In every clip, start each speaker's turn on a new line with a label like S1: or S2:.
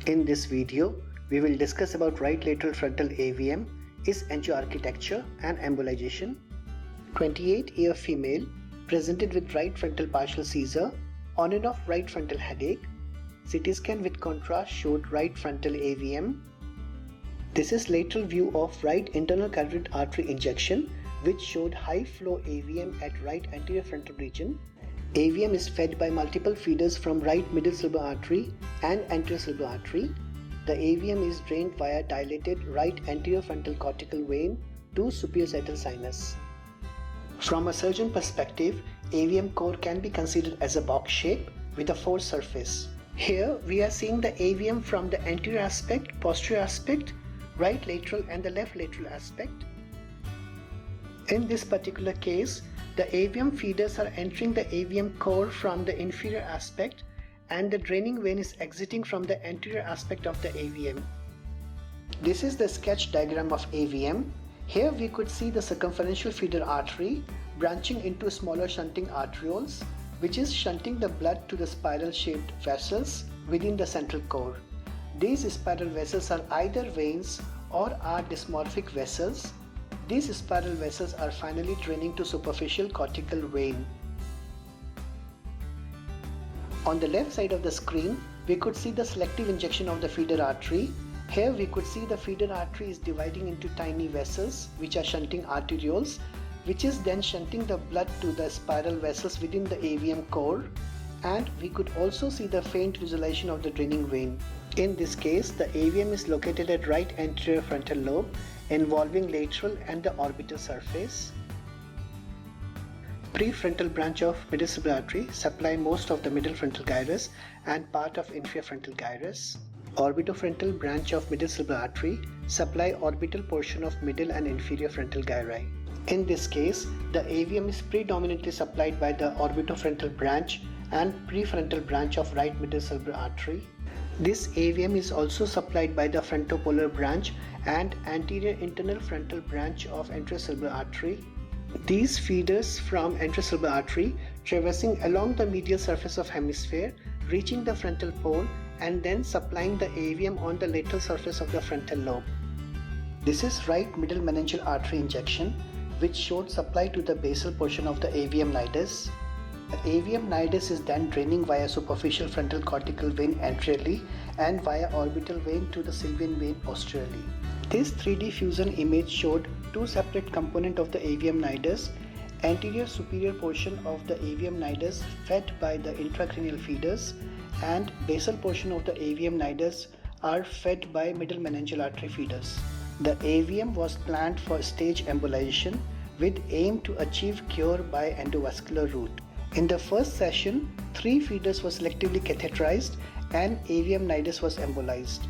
S1: In this video, we will discuss about right lateral frontal AVM, its angioarchitecture and embolization. 28-year female presented with right frontal partial seizure, on and off right frontal headache. CT scan with contrast showed right frontal AVM. This is lateral view of right internal carotid artery injection, which showed high flow AVM at right anterior frontal region. AVM is fed by multiple feeders from right middle cerebral artery and anterior cerebral artery. The AVM is drained via dilated right anterior frontal cortical vein to superior sagittal sinus. From a surgeon perspective, AVM core can be considered as a box shape with a forced surface. Here we are seeing the AVM from the anterior aspect, posterior aspect, right lateral and the left lateral aspect. In this particular case, the AVM feeders are entering the AVM core from the inferior aspect and the draining vein is exiting from the anterior aspect of the AVM. This is the sketch diagram of AVM. Here we could see the circumferential feeder artery branching into smaller shunting arterioles, which is shunting the blood to the spiral shaped vessels within the central core. These spiral vessels are either veins or are dysmorphic vessels. These spiral vessels are finally draining to superficial cortical vein. On the left side of the screen, we could see the selective injection of the feeder artery. Here we could see the feeder artery is dividing into tiny vessels which are shunting arterioles, which is then shunting the blood to the spiral vessels within the AVM core, and we could also see the faint visualization of the draining vein. In this case, the AVM is located at right anterior frontal lobe, involving lateral and the orbital surface. Prefrontal branch of middle cerebral artery supply most of the middle frontal gyrus and part of inferior frontal gyrus. Orbitofrontal branch of middle cerebral artery supply orbital portion of middle and inferior frontal gyri. In this case, the AVM is predominantly supplied by the orbitofrontal branch and prefrontal branch of right middle cerebral artery. This AVM is also supplied by the frontopolar branch and anterior internal frontal branch of anterior cerebral artery. These feeders from anterior cerebral artery traversing along the medial surface of hemisphere, reaching the frontal pole and then supplying the AVM on the lateral surface of the frontal lobe. This is right middle meningeal artery injection, which showed supply to the basal portion of the AVM nidus. The AVM nidus is then draining via superficial frontal cortical vein anteriorly and via orbital vein to the sylvian vein posteriorly. This 3D fusion image showed two separate components of the AVM nidus. Anterior superior portion of the AVM nidus fed by the intracranial feeders and basal portion of the AVM nidus are fed by middle meningeal artery feeders. The AVM was planned for stage embolization with aim to achieve cure by endovascular route. In the first session, 3 feeders were selectively catheterized and AVM nidus was embolized.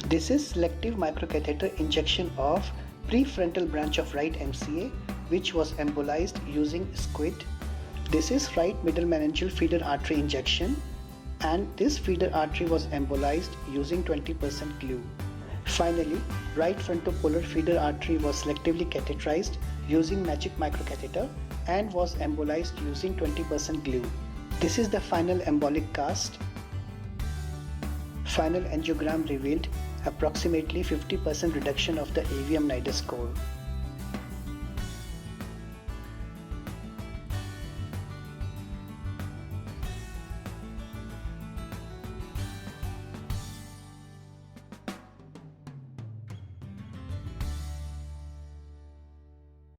S1: This is selective microcatheter injection of prefrontal branch of right MCA, which was embolized using squid. This is right middle meningeal feeder artery injection, and this feeder artery was embolized using 20% glue. Finally, right frontopolar feeder artery was selectively catheterized using magic microcatheter and was embolized using 20% glue. This is the final embolic cast. Final angiogram revealed approximately 50% reduction of the AVM nidus core.